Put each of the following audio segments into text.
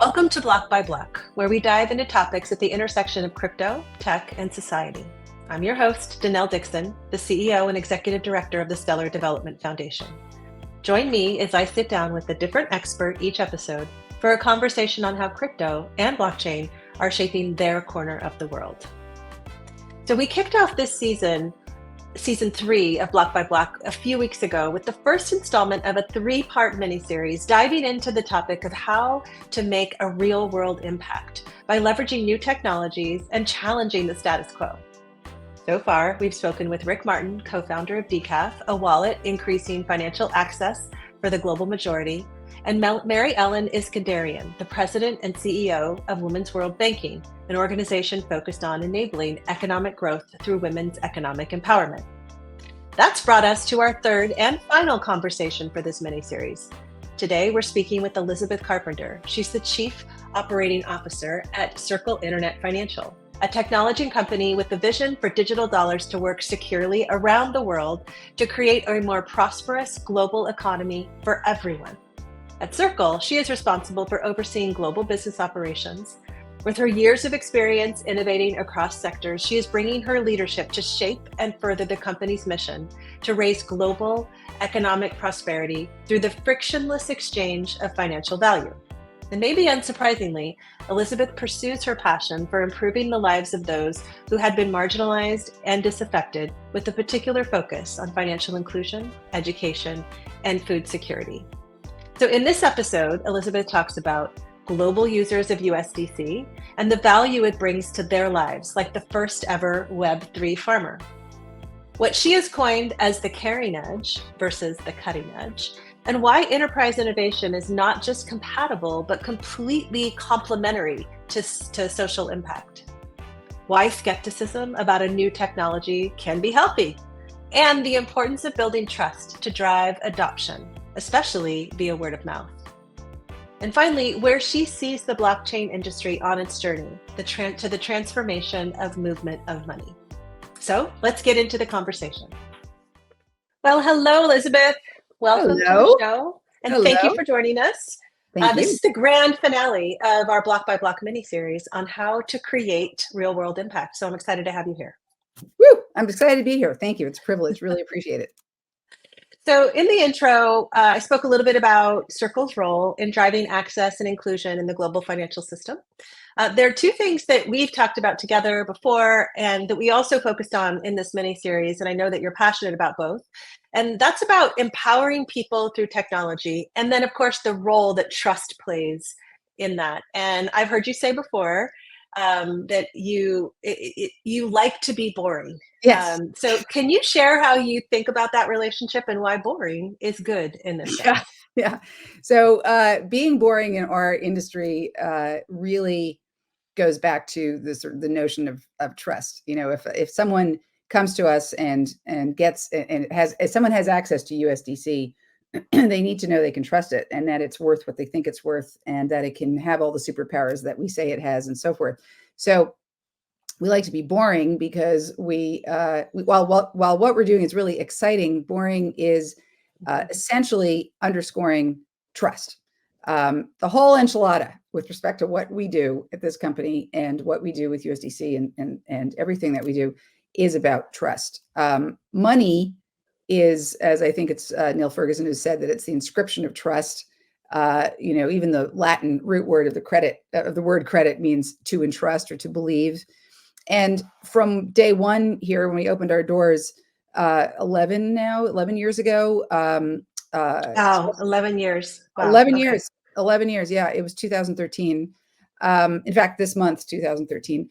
Welcome to Block by Block, where we dive into topics at the intersection of crypto, tech, and society. I'm your host, Denelle Dixon, the CEO and Executive Director of the Stellar Development Foundation. Join me as I sit down with a different expert each episode for a conversation on how crypto and blockchain are shaping their corner of the world. So we kicked off this season 3 of Block by Block a few weeks ago with the first installment of a 3-part miniseries diving into the topic of how to make a real-world impact by leveraging new technologies and challenging the status quo. So far, we've spoken with Rick Martin, co-founder of Decaf, a wallet increasing financial access for the global majority, and Mary Ellen Iskandarian, the president and CEO of Women's World Banking, an organization focused on enabling economic growth through women's economic empowerment. That's brought us to our third and final conversation for this mini-series. Today, we're speaking with Elisabeth Carpenter. She's the Chief Operating Officer at Circle Internet Financial, a technology company with the vision for digital dollars to work securely around the world to create a more prosperous global economy for everyone. At Circle, she is responsible for overseeing global business operations. With her years of experience innovating across sectors, she is bringing her leadership to shape and further the company's mission to raise global economic prosperity through the frictionless exchange of financial value. And maybe unsurprisingly, Elisabeth pursues her passion for improving the lives of those who had been marginalized and disaffected, with a particular focus on financial inclusion, education, and food security. So in this episode, Elisabeth talks about global users of USDC and the value it brings to their lives, like the first ever Web3 farmer. What she has coined as the caring edge versus the cutting edge, and why enterprise innovation is not just compatible, but completely complementary to social impact. Why skepticism about a new technology can be healthy, and the importance of building trust to drive adoption, especially via word of mouth. And finally, where she sees the blockchain industry on its journey to the transformation of movement of money. So let's get into the conversation. Well, hello, Elisabeth. Welcome to the show. And thank you for joining us. This is the grand finale of our Block by Block mini-series on how to create real-world impact. So I'm excited to have you here. Woo! I'm excited to be here. Thank you. It's a privilege. Really appreciate it. So in the intro, I spoke a little bit about Circle's role in driving access and inclusion in the global financial system. There are two things that we've talked about together before and that we also focused on in this mini-series, and I know that you're passionate about both. And that's about empowering people through technology, and then, of course, the role that trust plays in that. And I've heard you say before that you like to be boring. Yes. So can you share how you think about that relationship and why boring is good in this space? Yeah. So being boring in our industry really goes back to the notion of trust. You know, if someone comes to us and if someone has access to USDC, they need to know they can trust it and that it's worth what they think it's worth and that it can have all the superpowers that we say it has and so forth. So we like to be boring because while what we're doing is really exciting, boring is essentially underscoring trust. The whole enchilada with respect to what we do at this company and what we do with USDC and everything that we do is about trust. Money is, as I think it's Neil Ferguson who said, that it's the inscription of trust. Even the Latin root word of the word credit means to entrust or to believe. And from day one here, when we opened our doors 11 years ago. 11 years. Wow. 11 years. 11 years. Yeah, it was 2013. In fact, this month, 2013.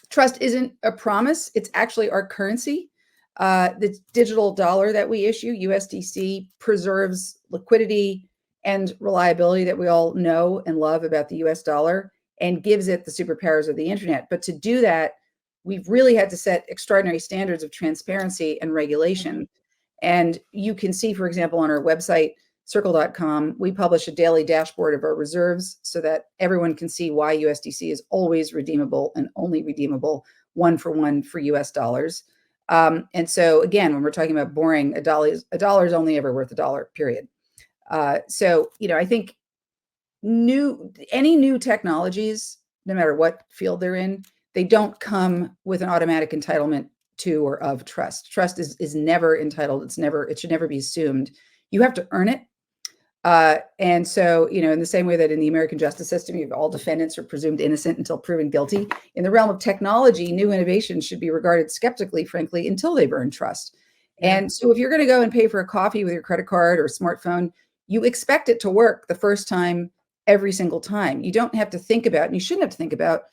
Trust isn't a promise. It's actually our currency. The digital dollar that we issue, USDC, preserves liquidity and reliability that we all know and love about the US dollar and gives it the superpowers of the internet. But to do that, we've really had to set extraordinary standards of transparency and regulation. And you can see, for example, on our website, circle.com, we publish a daily dashboard of our reserves so that everyone can see why USDC is always redeemable and only redeemable 1-for-1 for US dollars. And so again, when we're talking about boring, a dollar is only ever worth $1, period. So, I think any new technologies, no matter what field they're in, they don't come with an automatic entitlement to or of trust. Trust is never entitled. It should never be assumed. You have to earn it. And so, in the same way that in the American justice system, you have all defendants are presumed innocent until proven guilty. In the realm of technology, new innovations should be regarded skeptically, frankly, until they've earned trust. Yeah. And so if you're going to go and pay for a coffee with your credit card or smartphone, you expect it to work the first time, every single time. You don't have to think about, and you shouldn't have to think about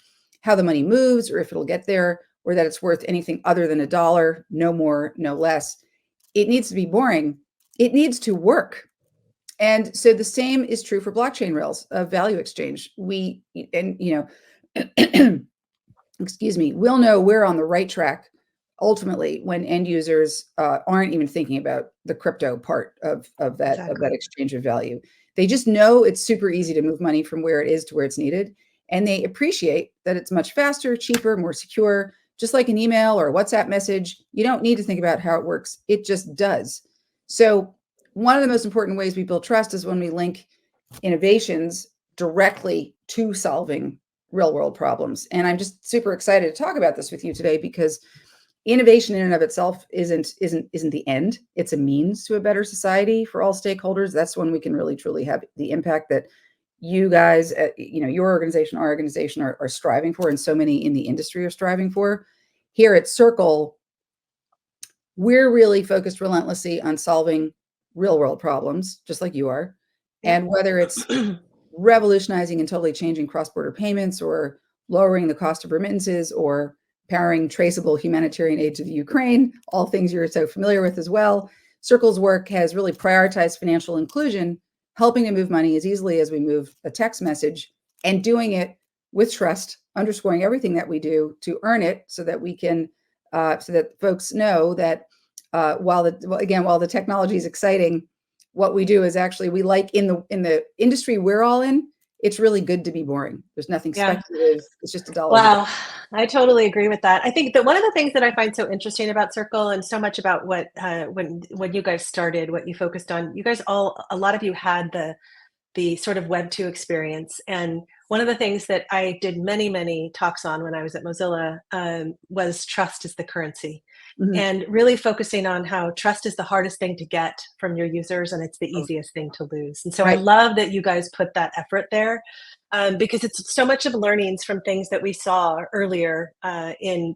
how the money moves or if it'll get there or that it's worth anything other than $1, no more, no less. It needs to be boring. It needs to work. And so the same is true for blockchain rails of value exchange. Excuse me, we'll know we're on the right track ultimately when end users aren't even thinking about the crypto part of that exchange of value. They just know it's super easy to move money from where it is to where it's needed. And they appreciate that it's much faster, cheaper, more secure, just like an email or a WhatsApp message. You don't need to think about how it works. It just does. So one of the most important ways we build trust is when we link innovations directly to solving real world problems. And I'm just super excited to talk about this with you today because innovation in and of itself isn't the end. It's a means to a better society for all stakeholders. That's when we can really truly have the impact that you guys, your organization, our organization are striving for, and so many in the industry are striving for. Here at Circle, we're really focused relentlessly on solving real world problems, just like you are. Yeah. And whether it's revolutionizing and totally changing cross-border payments or lowering the cost of remittances or powering traceable humanitarian aid to the Ukraine, all things you're so familiar with as well. Circle's work has really prioritized financial inclusion, helping to move money as easily as we move a text message, and doing it with trust, underscoring everything that we do to earn it so that we can, so that folks know that while the technology is exciting, what we do is actually, we like in the industry we're all in, it's really good to be boring. There's nothing speculative. It's just $1. Wow. I totally agree with that. I think that one of the things that I find so interesting about Circle and so much about what, when you guys started, what you focused on, you guys a lot of you had the sort of Web2 experience. And one of the things that I did many talks on when I was at Mozilla was trust is the currency. Mm-hmm. And really focusing on how trust is the hardest thing to get from your users and it's the easiest thing to lose. And so right. I love that you guys put that effort there because it's so much of learnings from things that we saw earlier in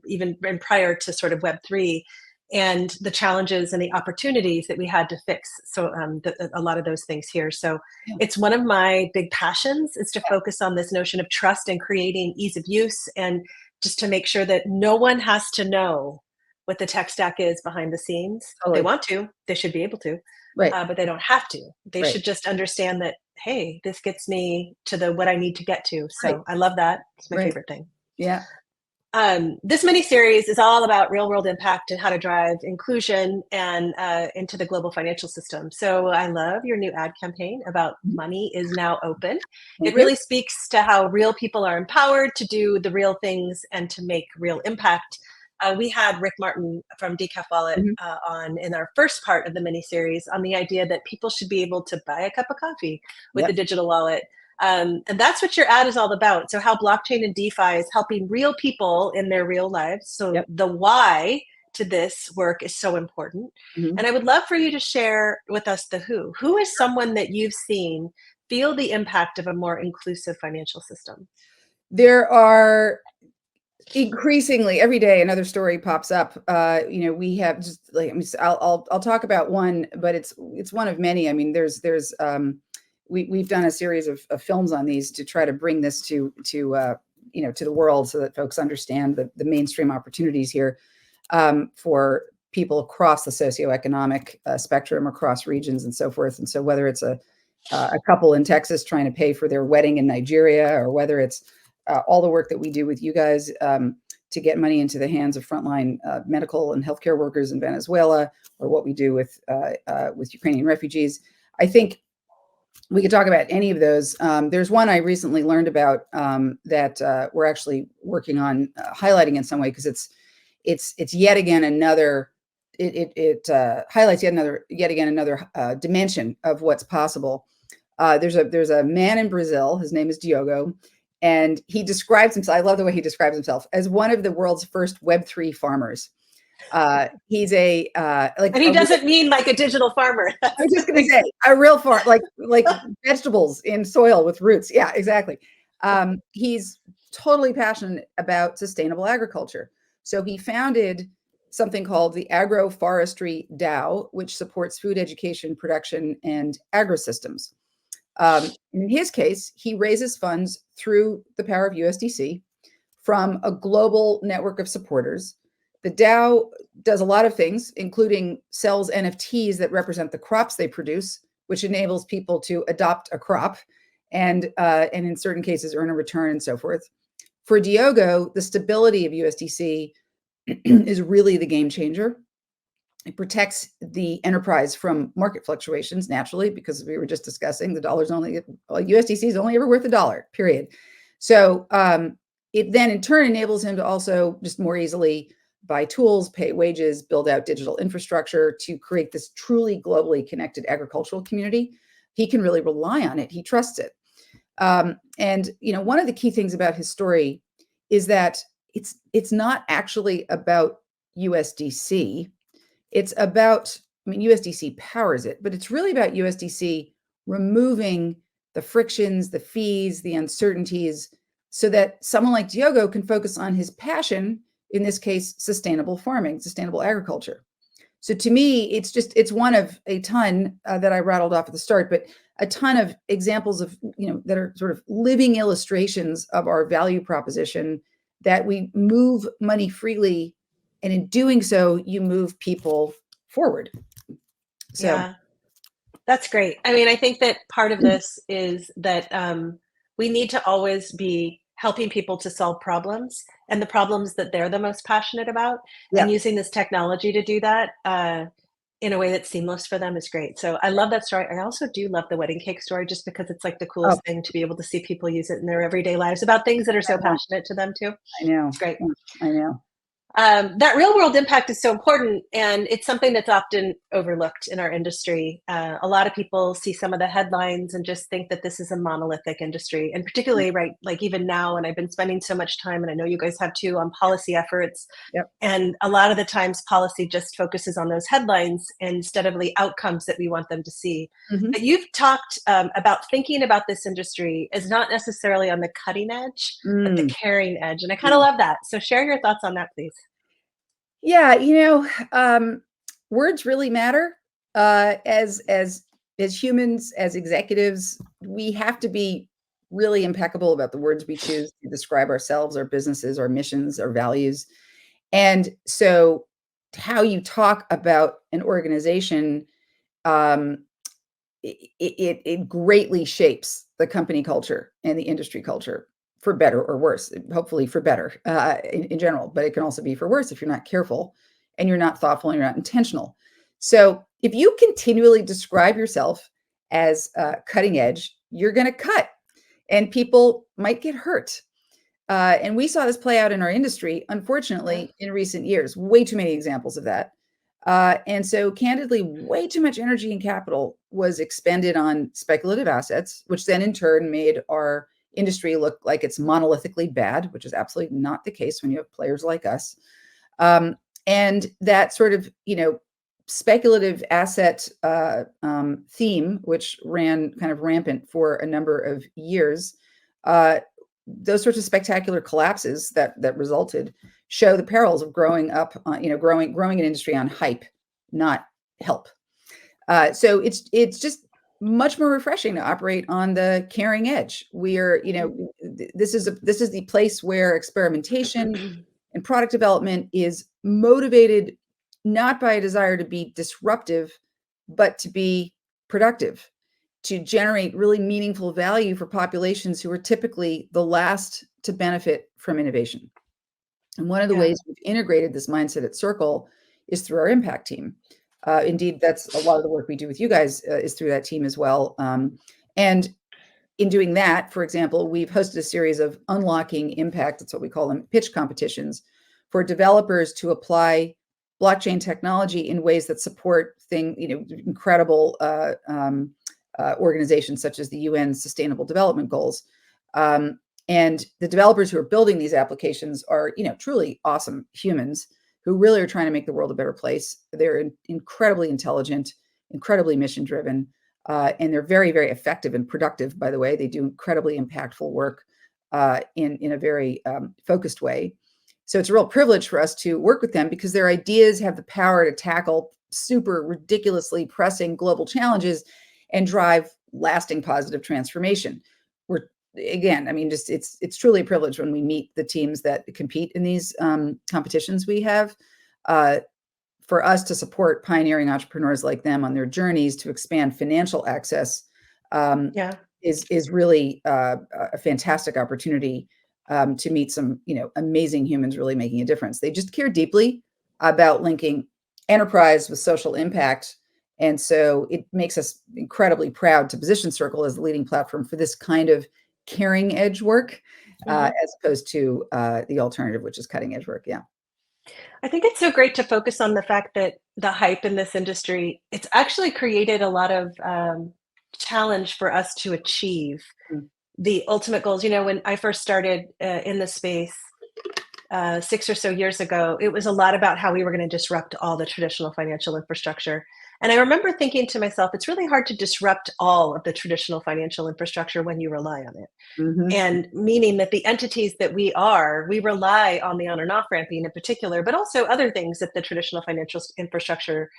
prior to sort of Web3 and the challenges and the opportunities that we had to fix. So a lot of those things here. So yeah. It's one of my big passions is to focus on this notion of trust and creating ease of use and just to make sure that no one has to know what the tech stack is behind the scenes. Totally. They want to, they should be able to, right. But they don't have to. They right. should just understand that, hey, this gets me to what I need to get to. So right. I love that. It's my right. favorite thing. Yeah. This mini-series is all about real-world impact and how to drive inclusion and into the global financial system. So I love your new ad campaign about money is now open. It really speaks to how real people are empowered to do the real things and to make real impact. We had Rick Martin from Decaf Wallet on in our first part of the mini-series on the idea that people should be able to buy a cup of coffee with a digital wallet. And that's what your ad is all about. So how blockchain and DeFi is helping real people in their real lives. So the why to this work is so important. And I would love for you to share with us the who. Who is someone that you've seen feel the impact of a more inclusive financial system? There are increasingly every day another story pops up. We have just like, I'll talk about one, but it's one of many. I mean, we've done a series of films on these to try to bring this to the world so that folks understand the mainstream opportunities here for people across the socioeconomic spectrum, across regions and so forth. And so whether it's a couple in Texas trying to pay for their wedding in Nigeria, or whether it's all the work that we do with you guys to get money into the hands of frontline medical and healthcare workers in Venezuela, or what we do with Ukrainian refugees, I think we could talk about any of those. There's one I recently learned about that we're actually working on highlighting in some way because it's yet again another. It highlights yet again another dimension of what's possible. There's a man in Brazil. His name is Diogo, and he describes himself. I love the way he describes himself as one of the world's first Web3 farmers. He's and he doesn't mean like a digital farmer. I was just going to say a real farm, like vegetables in soil with roots. Yeah, exactly. He's totally passionate about sustainable agriculture. So he founded something called the Agroforestry DAO, which supports food education, production, and agrosystems. In his case, he raises funds through the power of USDC from a global network of supporters. The DAO does a lot of things, including sells NFTs that represent the crops they produce, which enables people to adopt a crop and in certain cases earn a return and so forth. For Diogo, the stability of USDC is really the game changer. It protects the enterprise from market fluctuations naturally, because we were just discussing the dollar's only, USDC is only ever worth $1, period. So it then in turn enables him to also just more easily buy tools, pay wages, build out digital infrastructure to create this truly globally connected agricultural community. He can really rely on it. He trusts it. And one of the key things about his story is that it's not actually about USDC. It's about, USDC powers it, but it's really about USDC removing the frictions, the fees, the uncertainties, so that someone like Diogo can focus on his passion, in this case, sustainable farming, sustainable agriculture. So to me, it's one of a ton that I rattled off at the start, but a ton of examples of, that are sort of living illustrations of our value proposition, that we move money freely. And in doing so, you move people forward. So yeah, that's great. I think that part of this is that we need to always be helping people to solve problems, and the problems that they're the most passionate about, and using this technology to do that in a way that's seamless for them is great. So I love that story. I also do love the wedding cake story, just because it's like the coolest thing to be able to see people use it in their everyday lives about things that are so passionate to them too. I know. It's great. I know. That real world impact is so important, and it's something that's often overlooked in our industry. A lot of people see some of the headlines and just think that this is a monolithic industry, and particularly right, like even now, and I've been spending so much time, and I know you guys have too, on policy efforts. And a lot of the times policy just focuses on those headlines instead of the outcomes that we want them to see. But you've talked about thinking about this industry as not necessarily on the cutting edge, but the caring edge. And I kind of love that. So share your thoughts on that, please. Yeah, words really matter. As humans, as executives, we have to be really impeccable about the words we choose to describe ourselves, our businesses, our missions, our values. And so how you talk about an organization, it greatly shapes the company culture and the industry culture, for better or worse, hopefully for better in general, but it can also be for worse if you're not careful and you're not thoughtful and you're not intentional. So if you continually describe yourself as cutting edge, you're going to cut, and people might get hurt. And we saw this play out in our industry, unfortunately, in recent years. Way too many examples of that. And so candidly, way too much energy and capital was expended on speculative assets, which then in turn made our industry look like it's monolithically bad, which is absolutely not the case when you have players like us. And that sort of, speculative asset theme, which ran kind of rampant for a number of years, those sorts of spectacular collapses that resulted show the perils of growing up, growing an industry on hype, not help. So it's just much more refreshing to operate on the caring edge. We are, this is the place where experimentation and product development is motivated not by a desire to be disruptive, but to be productive, to generate really meaningful value for populations who are typically the last to benefit from innovation. And one of the ways we've integrated this mindset at Circle is through our impact team. Indeed, that's a lot of the work we do with you guys is through that team as well. And in doing that, for example, we've hosted a series of unlocking impact, that's what we call them, pitch competitions, for developers to apply blockchain technology in ways that support incredible organizations such as the UN Sustainable Development Goals. And the developers who are building these applications are, truly awesome humans who really are trying to make the world a better place. They're incredibly intelligent, incredibly mission driven, and they're very, very effective and productive, by the way. They do incredibly impactful work in a very focused way. So it's a real privilege for us to work with them because their ideas have the power to tackle super ridiculously pressing global challenges and drive lasting positive transformation. Again, I mean, it's truly a privilege when we meet the teams that compete in these competitions we have. For us to support pioneering entrepreneurs like them on their journeys to expand financial access is really a fantastic opportunity to meet some, amazing humans really making a difference. They just care deeply about linking enterprise with social impact. And so it makes us incredibly proud to position Circle as the leading platform for this kind of caring edge work, as opposed to the alternative, which is cutting edge work. Yeah. I think it's so great to focus on the fact that the hype in this industry, it's actually created a lot of challenge for us to achieve the ultimate goals. When I first started in the space 6 or so years ago, it was a lot about how we were going to disrupt all the traditional financial infrastructure. And I remember thinking to myself, it's really hard to disrupt all of the traditional financial infrastructure when you rely on it. And meaning that the entities that we rely on the on and off ramping in particular, but also other things that the traditional financial infrastructure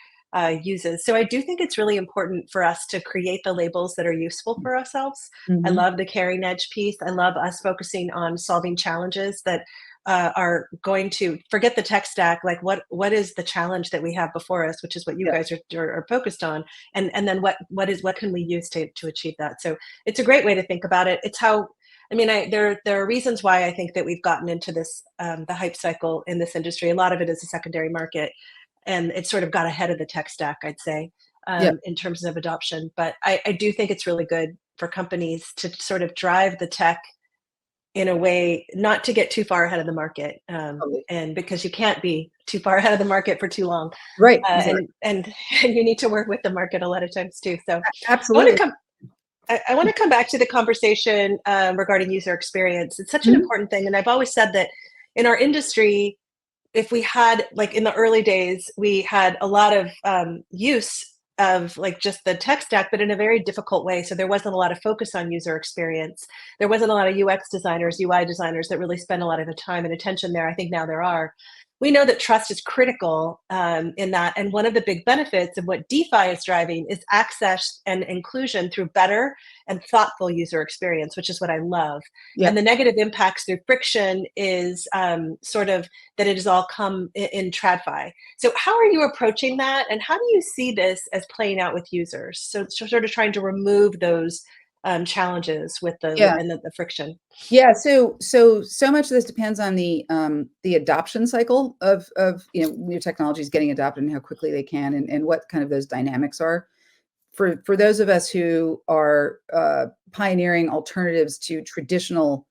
uses. So I do think it's really important for us to create the labels that are useful for ourselves. I love the caring edge piece. I love us focusing on solving challenges that are going to forget the tech stack. Like what is the challenge that we have before us, which is what you guys are focused on, and then what can we use to achieve that. So it's a great way to think about it. It's how there are reasons why I think that we've gotten into this the hype cycle in this industry. A lot of it is a secondary market, and it sort of got ahead of the tech stack, I'd say, in terms of adoption. But I do think it's really good for companies to sort of drive the tech in a way not to get too far ahead of the market, and because you can't be too far ahead of the market for too long, right? And you need to work with the market a lot of times too. So absolutely. I want to come back to the conversation regarding user experience. It's such an important thing, and I've always said that in our industry, if we had, like in the early days, we had a lot of use of like just the tech stack, but in a very difficult way. So there wasn't a lot of focus on user experience. There wasn't a lot of UX designers, UI designers that really spent a lot of the time and attention there. I think now there are. We know that trust is critical in that. And one of the big benefits of what DeFi is driving is access and inclusion through better and thoughtful user experience, which is what I love. And the negative impacts through friction is sort of that it has all come in TradFi. So how are you approaching that? And how do you see this as playing out with users? So sort of trying to remove those challenges with the friction. Yeah, so much of this depends on the adoption cycle of new technologies getting adopted and how quickly they can, and what kind of those dynamics are. For those of us who are pioneering alternatives to traditional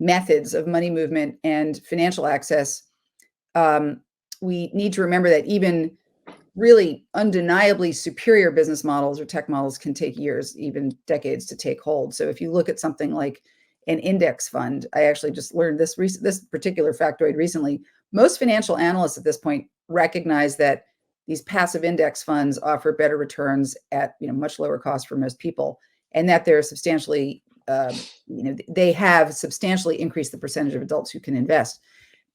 methods of money movement and financial access, we need to remember that even really undeniably superior business models or tech models can take years, even decades, to take hold. So if you look at something like an index fund, I actually just learned this particular factoid recently. Most financial analysts at this point recognize that these passive index funds offer better returns at much lower cost for most people, and that they're substantially, they have substantially increased the percentage of adults who can invest.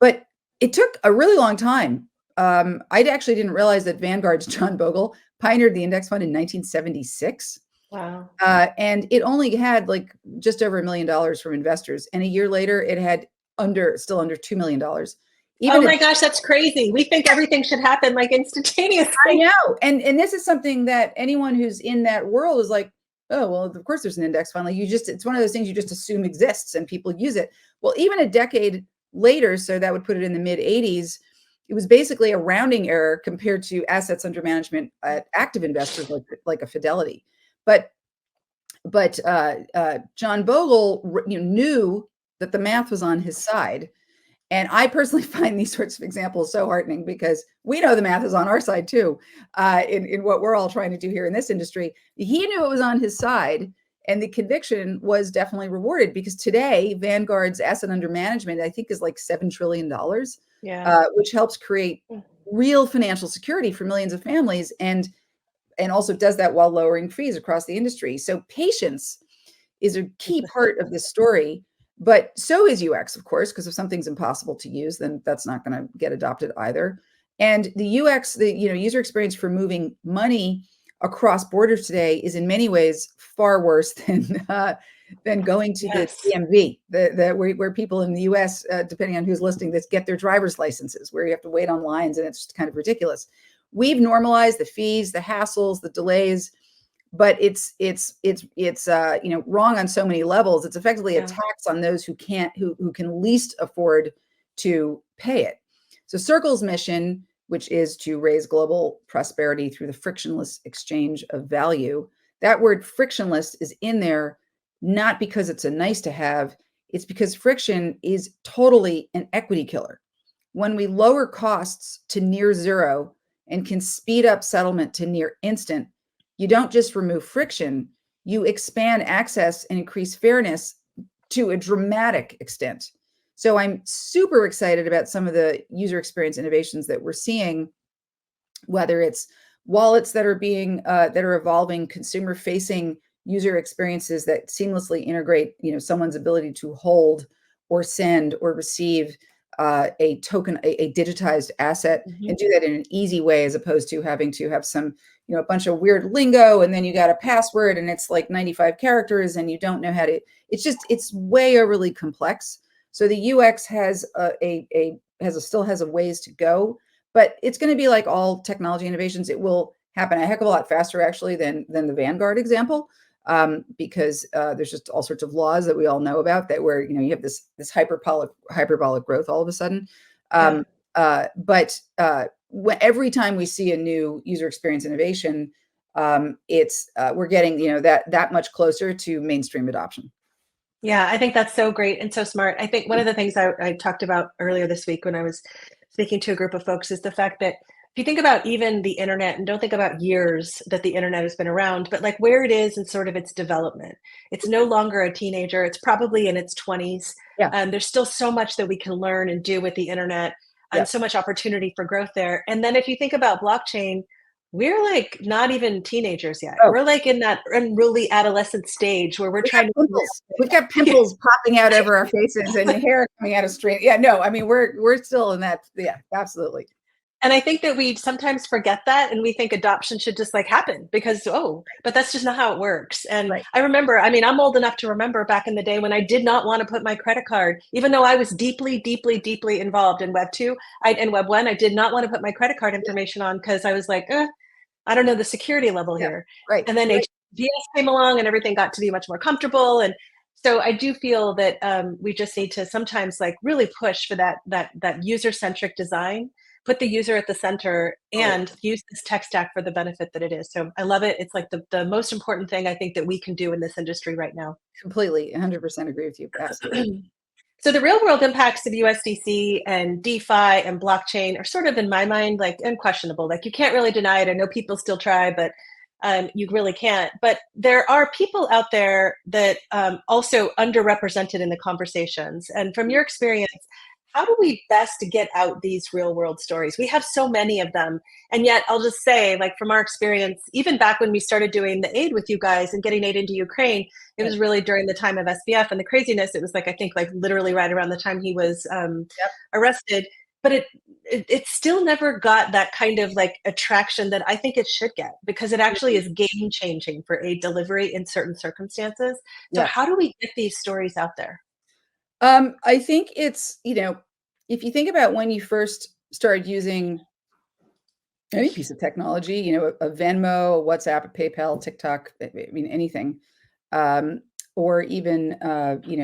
But it took a really long time. I actually didn't realize that Vanguard's John Bogle pioneered the index fund in 1976. Wow. And it only had like just over $1 million from investors. And a year later, it had still under $2 million. Oh my gosh, that's crazy. We think everything should happen like instantaneously. I know. And this is something that anyone who's in that world is like, oh, well, of course there's an index fund. Like it's one of those things you just assume exists and people use it. Well, even a decade later, so that would put it in the mid 80s, it was basically a rounding error compared to assets under management at active investors like a Fidelity. But John Bogle knew that the math was on his side, And I personally find these sorts of examples so heartening because we know the math is on our side too, in what we're all trying to do here in this industry. He knew it was on his side, and the conviction was definitely rewarded because today Vanguard's asset under management, I think, is like $7 trillion, which helps create real financial security for millions of families, and also does that while lowering fees across the industry. So patience is a key part of this story. But so is UX, of course, because if something's impossible to use, then that's not going to get adopted either. And the UX, the user experience for moving money across borders today is in many ways far worse than going to the DMV, where people in the US, depending on who's listing this, get their driver's licenses, where you have to wait on lines, and it's kind of ridiculous. We've normalized the fees, the hassles, the delays, but it's wrong on so many levels. It's effectively a tax on those who can least afford to pay it. So Circle's mission, which is to raise global prosperity through the frictionless exchange of value, that word frictionless is in there not because it's a nice to have, it's because friction is totally an equity killer. When we lower costs to near zero and can speed up settlement to near instant, you don't just remove friction, you expand access and increase fairness to a dramatic extent. So I'm super excited about some of the user experience innovations that we're seeing, whether it's wallets that are evolving, consumer-facing user experiences that seamlessly integrate, someone's ability to hold or send or receive a token, a digitized asset, and do that in an easy way, as opposed to having to have some, a bunch of weird lingo, and then you got a password and it's like 95 characters and you don't know how to, it's way overly complex. So the UX has still has a ways to go, but it's going to be like all technology innovations. It will happen a heck of a lot faster actually than the Vanguard example. Because there's just all sorts of laws that we all know about that where, you have this hyperbolic growth all of a sudden. But every time we see a new user experience innovation, we're getting, that much closer to mainstream adoption. Yeah, I think that's so great and so smart. I think one of the things I talked about earlier this week when I was speaking to a group of folks is the fact that if you think about even the internet, and don't think about years that the internet has been around, but like where it is in sort of its development, it's no longer a teenager. It's probably in its 20s. There's still so much that we can learn and do with the internet, and so much opportunity for growth there. And then if you think about blockchain, we're like not even teenagers yet. We're like in that unruly adolescent stage where we've got pimples popping out over our faces and hair coming out of straight. We're still in that. Yeah, absolutely. And I think that we sometimes forget that, and we think adoption should just like happen because, but that's just not how it works. And I remember, I'm old enough to remember back in the day when I did not want to put my credit card, even though I was deeply, deeply, deeply involved in Web 2 and Web 1, I did not want to put my credit card information on because I was like, I don't know the security level here. And then HVS came along and everything got to be much more comfortable. And so I do feel that we just need to sometimes like really push for that user-centric design, put the user at the center, and use this tech stack for the benefit that it is. So I love it. It's like the most important thing I think that we can do in this industry right now. Completely, 100% agree with you. Absolutely. So the real world impacts of USDC and DeFi and blockchain are sort of, in my mind, like unquestionable. Like you can't really deny it. I know people still try, but you really can't. But there are people out there that also underrepresented in the conversations. And from your experience, how do we best get out these real world stories? We have so many of them. And yet I'll just say, like from our experience, even back when we started doing the aid with you guys and getting aid into Ukraine, it was really during the time of SBF and the craziness. It was like, I think like literally right around the time he was arrested. But it still never got that kind of like attraction that I think it should get, because it actually is game changing for aid delivery in certain circumstances. So how do we get these stories out there? I think it's, if you think about when you first started using any piece of technology, a Venmo, a WhatsApp, a PayPal, TikTok, anything, or even,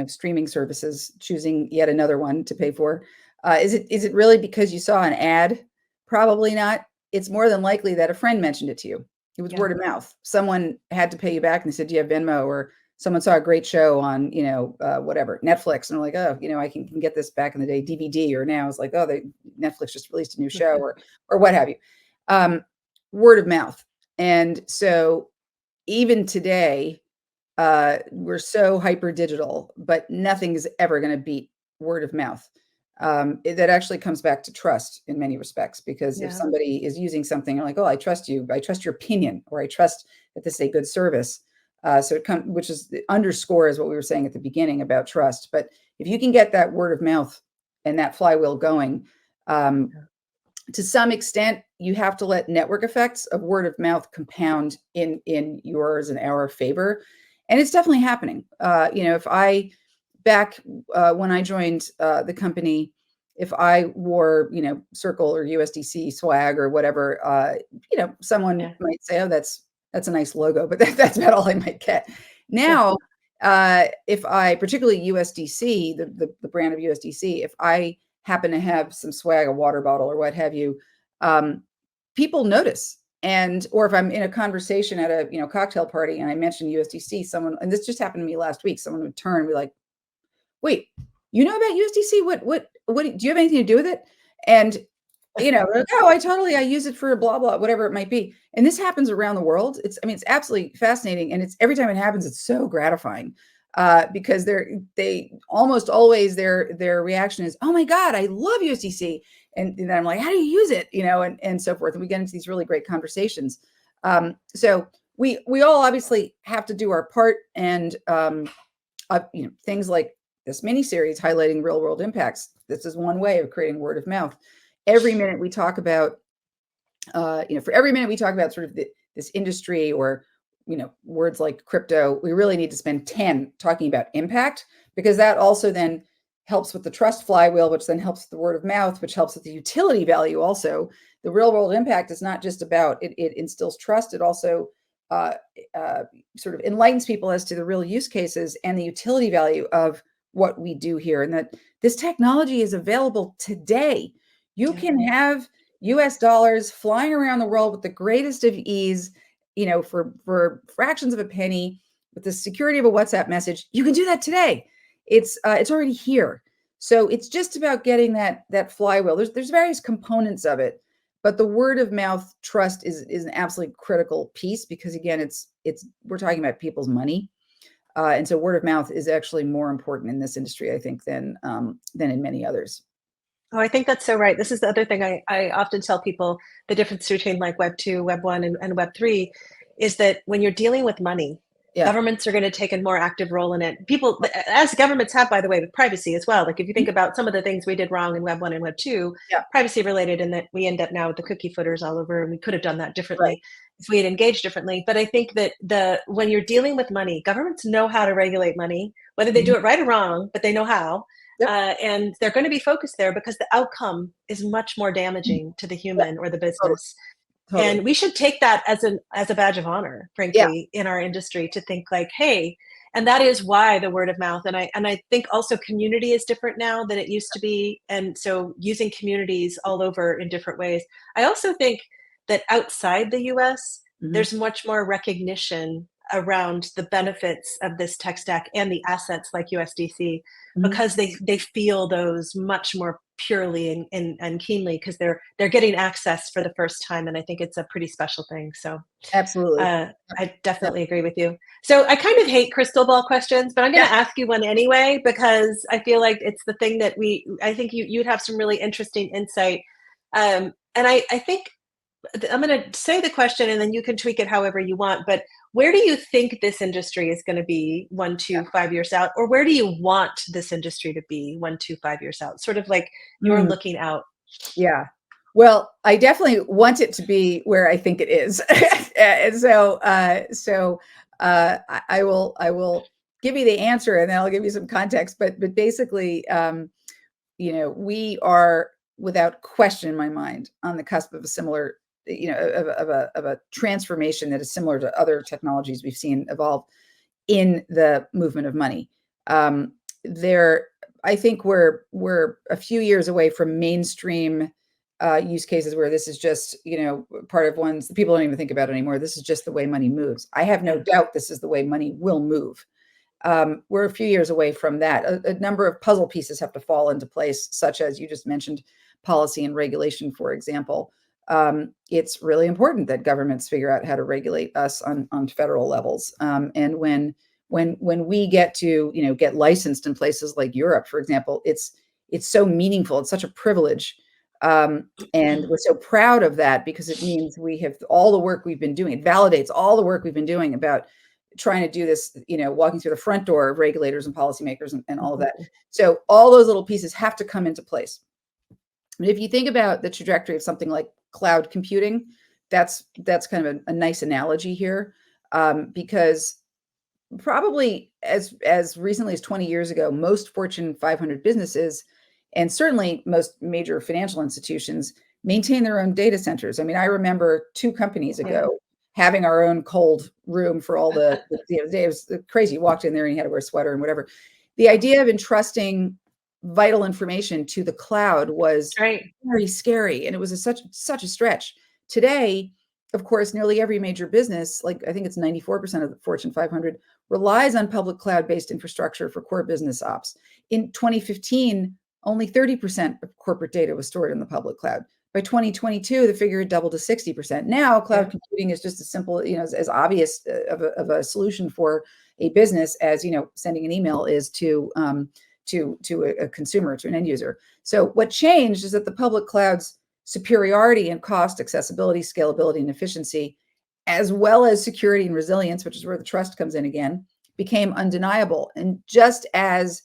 streaming services, choosing yet another one to pay for. Is it really because you saw an ad? Probably not. It's more than likely that a friend mentioned it to you. It was word of mouth. Someone had to pay you back and they said, do you have Venmo? Or someone saw a great show on, whatever, Netflix, and they're like, oh, I can get this back in the day, DVD, or now it's like, oh, Netflix just released a new show, or what have you. Word of mouth. And so even today, we're so hyper digital, but nothing is ever going to beat word of mouth. That actually comes back to trust in many respects, because if somebody is using something, like, oh, I trust you, I trust your opinion, or I trust that this is a good service. So which underscores what we were saying at the beginning about trust. But if you can get that word of mouth and that flywheel going, to some extent, you have to let network effects of word of mouth compound in yours and our favor. And it's definitely happening. If I, back when I joined the company, if I wore, Circle or USDC swag or whatever, someone might say, oh, that's a nice logo, but that's about all I might get. Now, if I, particularly USDC, the brand of USDC, if I happen to have some swag, a water bottle or what have you, people notice. Or if I'm in a conversation at a cocktail party and I mention USDC, someone, and this just happened to me last week, someone would turn and be like, wait, you know about USDC? What do you have anything to do with it? And like, oh, I use it for blah, blah, whatever it might be. And this happens around the world. It's absolutely fascinating. And every time it happens, it's so gratifying, because they almost always, their reaction is, oh my God, I love USDC. And then I'm like, how do you use it? And so forth. And we get into these really great conversations. So we all obviously have to do our part. And, things like this mini series highlighting real world impacts. This is one way of creating word of mouth. Every minute we talk about, for every minute we talk about sort of this industry, or, words like crypto, we really need to spend 10 talking about impact, because that also then helps with the trust flywheel, which then helps with the word of mouth, which helps with the utility value. Also, the real world impact is not just about it instills trust. It also sort of enlightens people as to the real use cases and the utility value of what we do here, and that this technology is available today. You can have US dollars flying around the world with the greatest of ease, for fractions of a penny, with the security of a WhatsApp message. You can do that today. It's already here. So it's just about getting that flywheel. There's various components of it, but the word of mouth trust is an absolutely critical piece, because again, we're talking about people's money. And so word of mouth is actually more important in this industry, I think, than in many others. Oh, I think that's so right. This is the other thing I often tell people, the difference between like Web 2, Web 1, and Web 3 is that when you're dealing with money, governments are going to take a more active role in it. People, as governments have, by the way, with privacy as well. Like if you think about some of the things we did wrong in Web 1 and Web 2, privacy related, and that we end up now with the cookie footers all over, and we could have done that differently if we had engaged differently. But I think that when you're dealing with money, governments know how to regulate money, whether they do it right or wrong, but they know how. And they're going to be focused there because the outcome is much more damaging to the human or the business. Totally. And we should take that as a badge of honor, frankly, in our industry, to think like, hey, and that is why the word of mouth. And I think also community is different now than it used to be. And so using communities all over in different ways. I also think that outside the US, there's much more recognition around the benefits of this tech stack and the assets like USDC, because they feel those much more purely and keenly, because they're getting access for the first time. And I think it's a pretty special thing. So absolutely. I definitely agree with you. So I kind of hate crystal ball questions, but I'm going to ask you one anyway, because I feel like it's the thing that I think you'd have some really interesting insight. And I think I'm going to say the question and then you can tweak it however you want, but where do you think this industry is going to be 1, 2, 5 years out? Or where do you want this industry to be 1, 2, 5 years out? Sort of like you're looking out. Yeah. Well, I definitely want it to be where I think it is. And so I will give you the answer, and then I'll give you some context. But basically, we are without question in my mind on the cusp of a similar, of a transformation that is similar to other technologies we've seen evolve in the movement of money. I think we're a few years away from mainstream use cases where this is just, part of people don't even think about it anymore. This is just the way money moves. I have no doubt this is the way money will move. We're a few years away from that. A number of puzzle pieces have to fall into place, such as you just mentioned, policy and regulation, for example. It's really important that governments figure out how to regulate us on federal levels. And when we get to get licensed in places like Europe, for example, it's so meaningful. It's such a privilege. And we're so proud of that because it means we have all the work we've been doing. It validates all the work we've been doing about trying to do this, walking through the front door of regulators and policymakers and all of that. So all those little pieces have to come into place. And if you think about the trajectory of something like cloud computing, that's kind of a nice analogy here, because probably as recently as 20 years ago, most Fortune 500 businesses, and certainly most major financial institutions, maintain their own data centers. I mean, I remember 2 companies ago having our own cold room for all the day. It was crazy. You walked in there and you had to wear a sweater and whatever. The idea of entrusting vital information to the cloud was very scary, and it was such a stretch. Today, of course, nearly every major business, like I think it's 94% of the Fortune 500, relies on public cloud-based infrastructure for core business ops. In 2015, only 30% of corporate data was stored in the public cloud. By 2022, the figure had doubled to 60%. Now, cloud computing is just as simple, as obvious of a solution for a business as sending an email is to a consumer, to an end user. So what changed is that the public cloud's superiority in cost, accessibility, scalability, and efficiency, as well as security and resilience, which is where the trust comes in again, became undeniable. And just as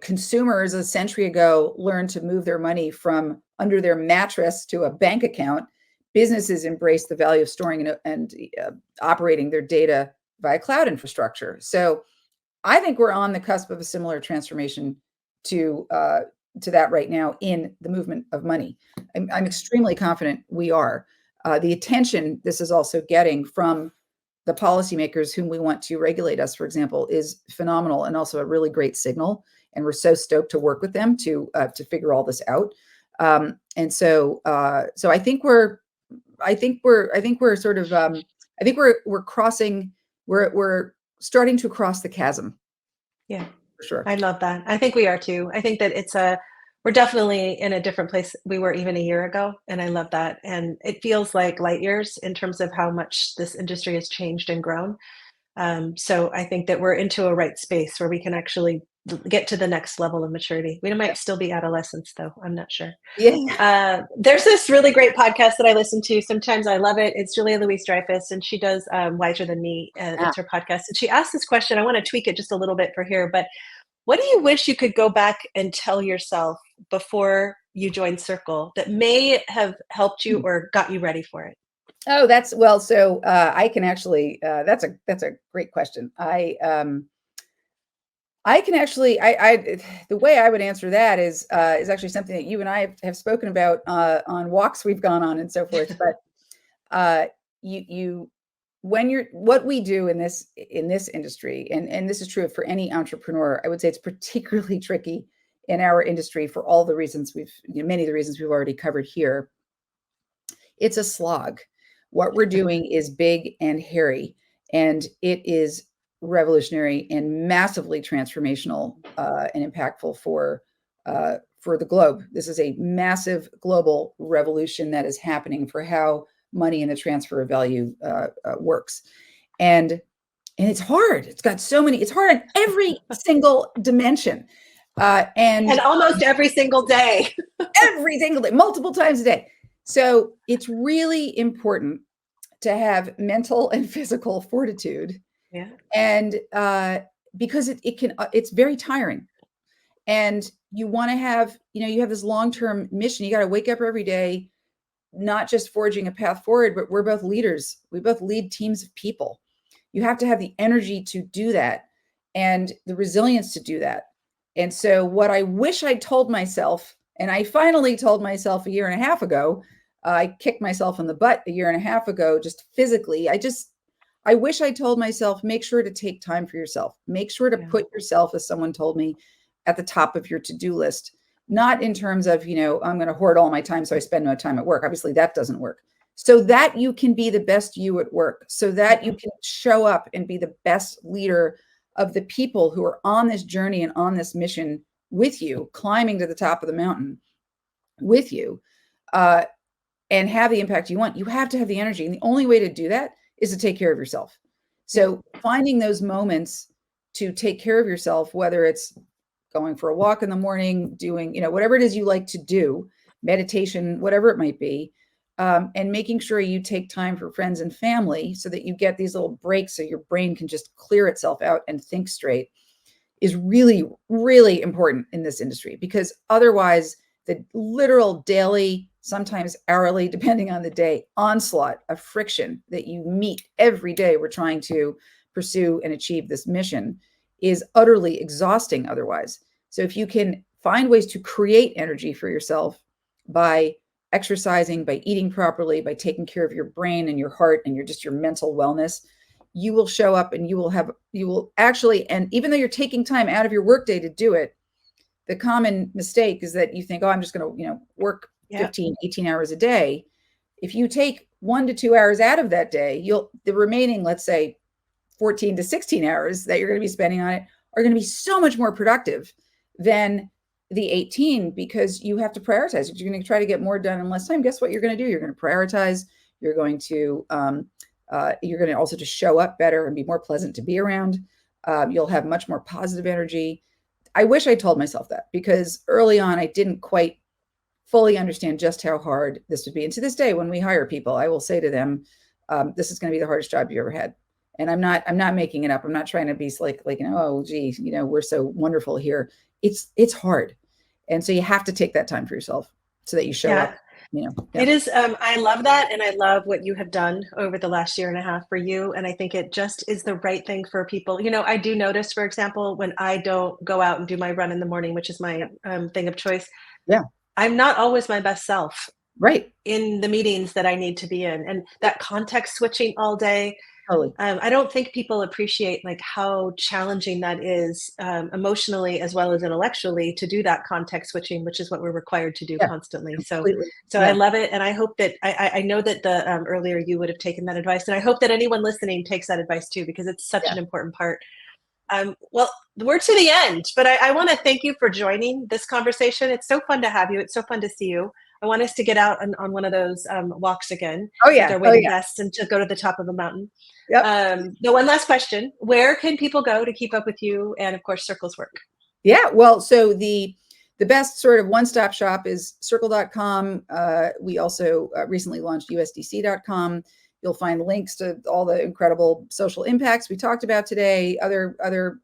consumers a century ago learned to move their money from under their mattress to a bank account, businesses embraced the value of storing and operating their data via cloud infrastructure. So I think we're on the cusp of a similar transformation to that right now in the movement of money. I'm extremely confident we are. The attention this is also getting from the policymakers whom we want to regulate us, for example, is phenomenal and also a really great signal. And we're so stoked to work with them to figure all this out. So I think we're starting to cross the chasm. Yeah, for sure. I love that. I think we are too. I think that we're definitely in a different place we were even a year ago. And I love that. And it feels like light years in terms of how much this industry has changed and grown. So I think that we're into a right space where we can actually get to the next level of maturity. We might still be adolescents though. I'm not sure. Yeah. There's this really great podcast that I listen to. Sometimes I love it. It's Julia Louis-Dreyfus, and she does Wiser Than Me. It's her podcast. And she asked this question. I want to tweak it just a little bit for here, but what do you wish you could go back and tell yourself before you joined Circle that may have helped you or got you ready for it? Oh, so I can actually, that's a great question. I can actually, the way I would answer that is actually something that you and I have spoken about on walks we've gone on and so forth. But what we do in this industry, and this is true for any entrepreneur, I would say it's particularly tricky in our industry for all the reasons many of the reasons we've already covered here. It's a slog. What we're doing is big and hairy, and it is revolutionary and massively transformational and impactful for the globe. This is a massive global revolution that is happening for how money and the transfer of value works. And it's hard. It's hard on every single dimension. And almost every single day. Every single day, multiple times a day. So it's really important to have mental and physical fortitude. Yeah. And because it's very tiring. And you want to have, you have this long-term mission. You got to wake up every day, not just forging a path forward, but we're both leaders. We both lead teams of people. You have to have the energy to do that and the resilience to do that. And so what I wish I'd told myself, and I finally told myself a year and a half ago, I kicked myself in the butt a year and a half ago, just physically. I wish I told myself, make sure to take time for yourself. Make sure to put yourself, as someone told me, at the top of your to-do list. Not in terms of, I'm going to hoard all my time so I spend no time at work. Obviously, that doesn't work. So that you can be the best you at work, so that you can show up and be the best leader of the people who are on this journey and on this mission with you, climbing to the top of the mountain with you, and have the impact you want, you have to have the energy. And the only way to do that is to take care of yourself. So finding those moments to take care of yourself, whether it's going for a walk in the morning, doing, whatever it is you like to do, meditation, whatever it might be, and making sure you take time for friends and family so that you get these little breaks so your brain can just clear itself out and think straight, is really, really important in this industry, because otherwise the literal daily, sometimes hourly, depending on the day, onslaught of friction that you meet every day we're trying to pursue and achieve this mission is utterly exhausting otherwise. So if you can find ways to create energy for yourself by exercising, by eating properly, by taking care of your brain and your heart and your mental wellness, you will show up and you will actually, and even though you're taking time out of your workday to do it, the common mistake is that you think, oh, I'm just going to, work 15, 18 hours a day. If you take 1 to 2 hours out of that day, the remaining, let's say 14 to 16 hours that you're going to be spending on it are going to be so much more productive than the 18, because you have to prioritize. If you're going to try to get more done in less time, guess what you're going to do? You're going to prioritize. You're going to also just show up better and be more pleasant to be around. You'll have much more positive energy. I wish I told myself that, because early on, I didn't quite fully understand just how hard this would be. And to this day, when we hire people, I will say to them, this is going to be the hardest job you ever had. And I'm not making it up. I'm not trying to be like, oh, gee, we're so wonderful here. It's hard. And so you have to take that time for yourself so that you show up. It is. I love that. And I love what you have done over the last year and a half for you. And I think it just is the right thing for people. I do notice, for example, when I don't go out and do my run in the morning, which is my thing of choice. Yeah. I'm not always my best self. Right. In the meetings that I need to be in, and that context switching all day. Totally. I don't think people appreciate how challenging that is emotionally as well as intellectually to do that context switching, which is what we're required to do constantly. Completely. So I love it. And I hope that I know that the earlier you would have taken that advice. And I hope that anyone listening takes that advice too, because it's such an important part. Well, we're to the end, but I want to thank you for joining this conversation. It's so fun to have you. It's so fun to see you. I want us to get out on one of those walks again. Oh, yeah. With our waiting vests and to go to the top of a mountain. Yep. The one last question: where can people go to keep up with you and, of course, Circle's work? Yeah. Well, so the best sort of one-stop shop is circle.com. We also recently launched usdc.com. You'll find links to all the incredible social impacts we talked about today, other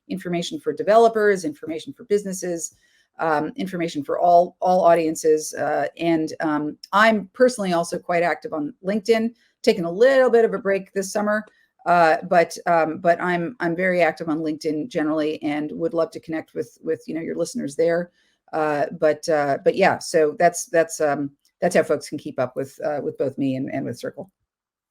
information for developers, information for businesses, information for all audiences. And I'm personally also quite active on LinkedIn, taking a little bit of a break this summer, but I'm very active on LinkedIn generally, and would love to connect with your listeners there. But yeah, so that's how folks can keep up with both me and with Circle.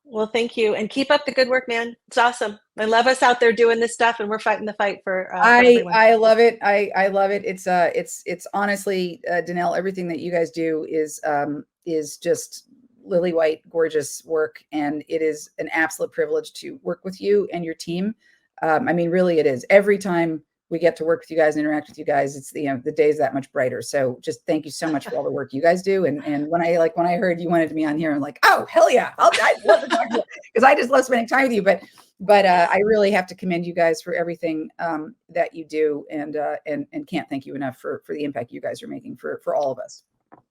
Well, thank you, and keep up the good work, man. It's awesome. I love us out there doing this stuff, and we're fighting the fight for everyone. I love it. I love it. It's honestly, Denelle, everything that you guys do is just lily white, gorgeous work, and it is an absolute privilege to work with you and your team. I mean, really, it is. Every time we get to work with you guys and interact with you guys, it's the day is that much brighter. So just thank you so much for all the work you guys do. And when I heard you wanted me on here, I'm like, oh, hell yeah. I'd love to talk to you, because I just love spending time with you. But I really have to commend you guys for everything that you do, and can't thank you enough for the impact you guys are making for all of us.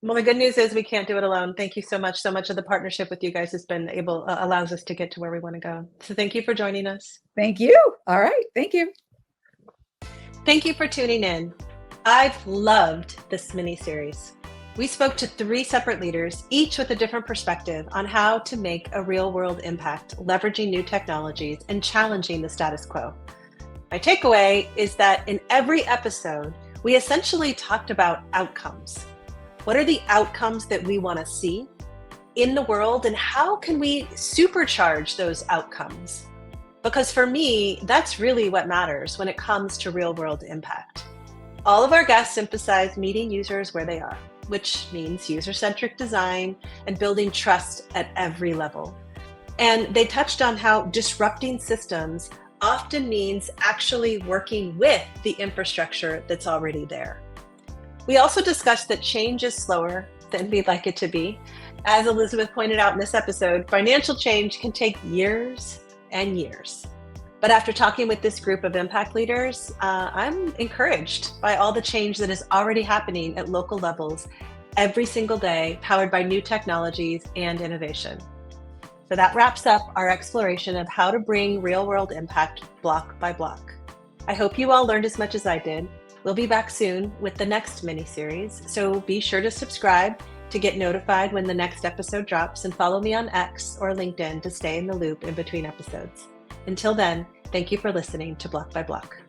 Well, the good news is we can't do it alone. Thank you so much. So much of the partnership with you guys has been allows us to get to where we want to go. So thank you for joining us. Thank you. All right. Thank you. Thank you for tuning in. I've loved this mini-series. We spoke to 3 separate leaders, each with a different perspective on how to make a real-world impact, leveraging new technologies and challenging the status quo. My takeaway is that in every episode, we essentially talked about outcomes. What are the outcomes that we want to see in the world, and how can we supercharge those outcomes? Because for me, that's really what matters when it comes to real-world impact. All of our guests emphasize meeting users where they are, which means user-centric design and building trust at every level. And they touched on how disrupting systems often means actually working with the infrastructure that's already there. We also discussed that change is slower than we'd like it to be. As Elisabeth pointed out in this episode, financial change can take years and years. But after talking with this group of impact leaders, I'm encouraged by all the change that is already happening at local levels every single day, powered by new technologies and innovation. So that wraps up our exploration of how to bring real-world impact block by block. I hope you all learned as much as I did. We'll be back soon with the next mini-series, so be sure to subscribe to get notified when the next episode drops, and follow me on X or LinkedIn to stay in the loop in between episodes. Until then, thank you for listening to Block by Block.